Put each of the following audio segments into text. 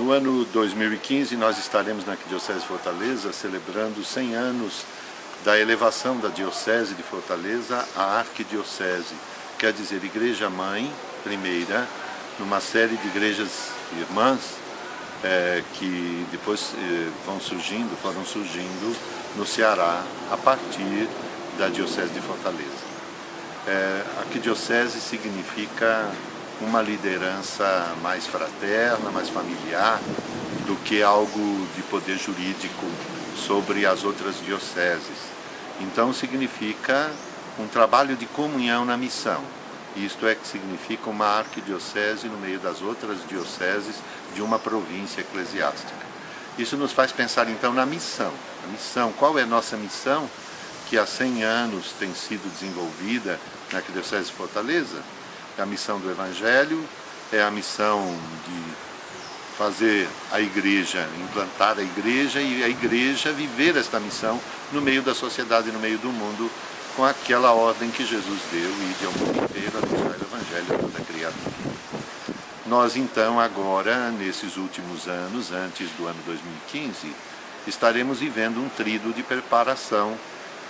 No ano 2015, nós estaremos na Arquidiocese de Fortaleza celebrando 100 anos da elevação da Diocese de Fortaleza à Arquidiocese, quer dizer, Igreja Mãe, primeira, numa série de igrejas irmãs que depois foram surgindo no Ceará, a partir da Diocese de Fortaleza. Arquidiocese significa uma liderança mais fraterna, mais familiar, do que algo de poder jurídico sobre as outras dioceses. Então significa um trabalho de comunhão na missão. Isto é que significa uma arquidiocese no meio das outras dioceses de uma província eclesiástica. Isso nos faz pensar então na missão. A missão, qual é a nossa missão que há 100 anos tem sido desenvolvida na Arquidiocese de Fortaleza? É a missão do Evangelho, é a missão de fazer a igreja, implantar a igreja e a igreja viver esta missão no meio da sociedade, no meio do mundo, com aquela ordem que Jesus deu, ide ao mundo inteiro, anunciar o Evangelho a toda criatura. Nós então agora, nesses últimos anos, antes do ano 2015, estaremos vivendo um tríduo de preparação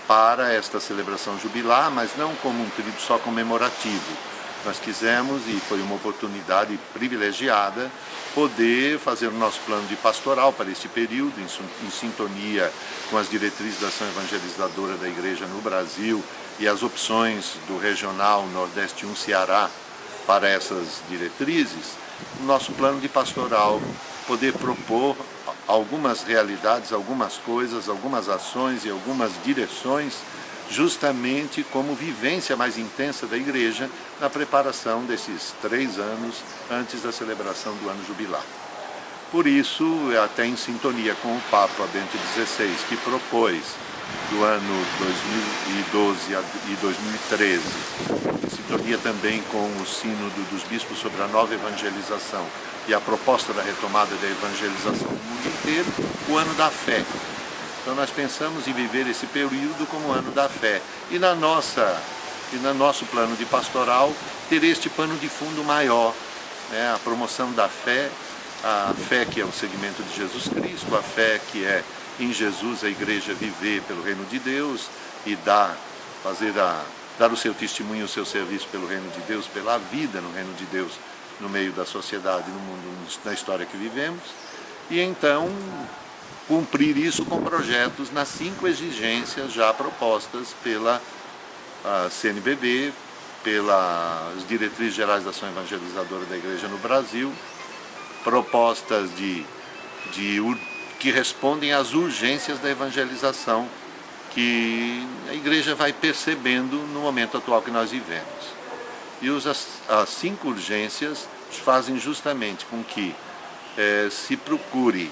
para esta celebração jubilar, mas não como um tríduo só comemorativo. Nós quisemos, e foi uma oportunidade privilegiada, poder fazer o nosso plano de pastoral para este período, em sintonia com as diretrizes da ação evangelizadora da Igreja no Brasil e as opções do Regional Nordeste 1 Ceará para essas diretrizes. O nosso plano de pastoral, poder propor algumas realidades, algumas coisas, algumas ações e algumas direções, justamente como vivência mais intensa da Igreja na preparação desses 3 anos antes da celebração do ano jubilar. Por isso, até em sintonia com o Papa Bento XVI, que propôs do ano 2012 e 2013, em sintonia também com o Sínodo dos Bispos sobre a nova evangelização e a proposta da retomada da evangelização no mundo inteiro, o ano da fé. Então nós pensamos em viver esse período como o ano da fé. E no nosso plano de pastoral, ter este pano de fundo maior, né? A promoção da fé, a fé que é o segmento de Jesus Cristo, a fé que é em Jesus a igreja viver pelo reino de Deus e dar o seu testemunho, o seu serviço pelo reino de Deus, pela vida no reino de Deus, no meio da sociedade, no mundo, na história que vivemos. E então cumprir isso com projetos nas 5 exigências já propostas pela CNBB, pelas diretrizes gerais da ação evangelizadora da Igreja no Brasil, propostas que respondem às urgências da evangelização que a Igreja vai percebendo no momento atual que nós vivemos. E as 5 urgências fazem justamente com que se procure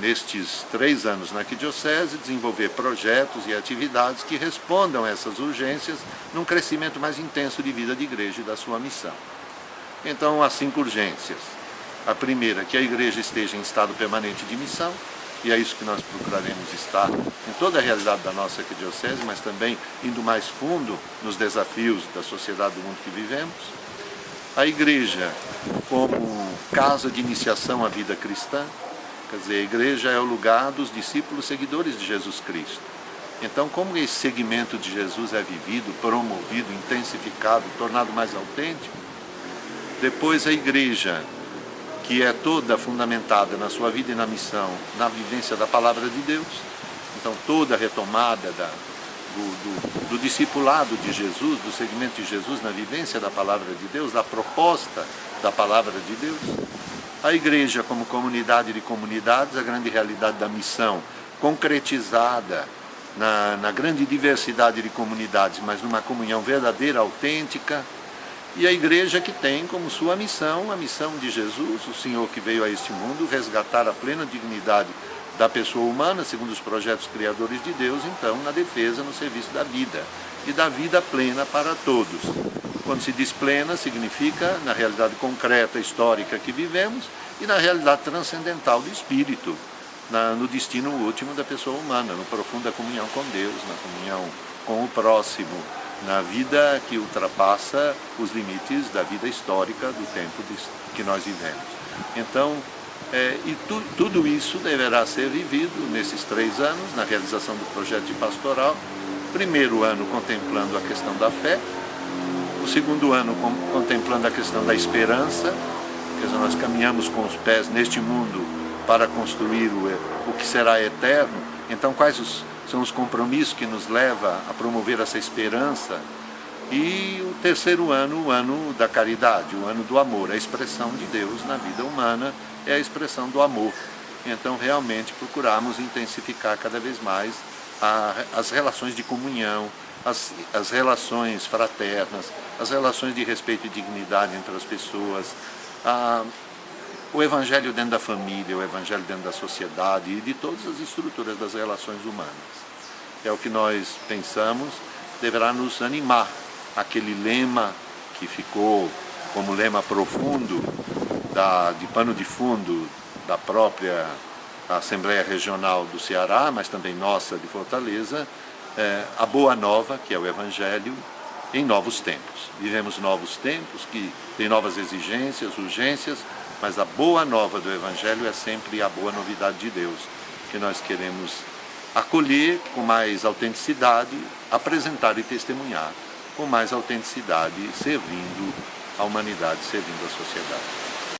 nestes 3 anos na Arquidiocese, desenvolver projetos e atividades que respondam a essas urgências num crescimento mais intenso de vida de igreja e da sua missão. Então, as 5 urgências. A primeira, que a igreja esteja em estado permanente de missão, e é isso que nós procuraremos estar em toda a realidade da nossa Arquidiocese, mas também indo mais fundo nos desafios da sociedade do mundo que vivemos. A igreja como casa de iniciação à vida cristã. Quer dizer, a igreja é o lugar dos discípulos seguidores de Jesus Cristo. Então, como esse segmento de Jesus é vivido, promovido, intensificado, tornado mais autêntico? Depois, a igreja, que é toda fundamentada na sua vida e na missão, na vivência da palavra de Deus. Então, toda a retomada do discipulado de Jesus, do segmento de Jesus na vivência da palavra de Deus, da proposta da palavra de Deus. A igreja como comunidade de comunidades, a grande realidade da missão, concretizada na grande diversidade de comunidades, mas numa comunhão verdadeira, autêntica. E a igreja que tem como sua missão, a missão de Jesus, o Senhor que veio a este mundo, resgatar a plena dignidade da pessoa humana, segundo os projetos criadores de Deus, então na defesa, no serviço da vida, e da vida plena para todos. Quando se diz plena, significa na realidade concreta, histórica que vivemos e na realidade transcendental do Espírito, no destino último da pessoa humana, na profunda comunhão com Deus, na comunhão com o próximo, na vida que ultrapassa os limites da vida histórica do tempo que nós vivemos. Então, Tudo isso deverá ser vivido nesses 3 anos, na realização do projeto de pastoral. Primeiro ano contemplando a questão da fé, o segundo ano contemplando a questão da esperança, quer dizer, nós caminhamos com os pés neste mundo para construir o que será eterno. Então, quais são os compromissos que nos levam a promover essa esperança? E o terceiro ano, o ano da caridade, o ano do amor, a expressão de Deus na vida humana é a expressão do amor. Então, realmente, procuramos intensificar cada vez mais as relações de comunhão, as relações fraternas, as relações de respeito e dignidade entre as pessoas, o evangelho dentro da família, o evangelho dentro da sociedade e de todas as estruturas das relações humanas. É o que nós pensamos, deverá nos animar. Aquele lema que ficou como lema profundo, de pano de fundo da própria Assembleia Regional do Ceará, mas também nossa de Fortaleza, a boa nova, que é o Evangelho, em novos tempos. Vivemos novos tempos que têm novas exigências, urgências, mas a boa nova do Evangelho é sempre a boa novidade de Deus, que nós queremos acolher com mais autenticidade, apresentar e testemunhar com mais autenticidade, servindo a humanidade, servindo a sociedade.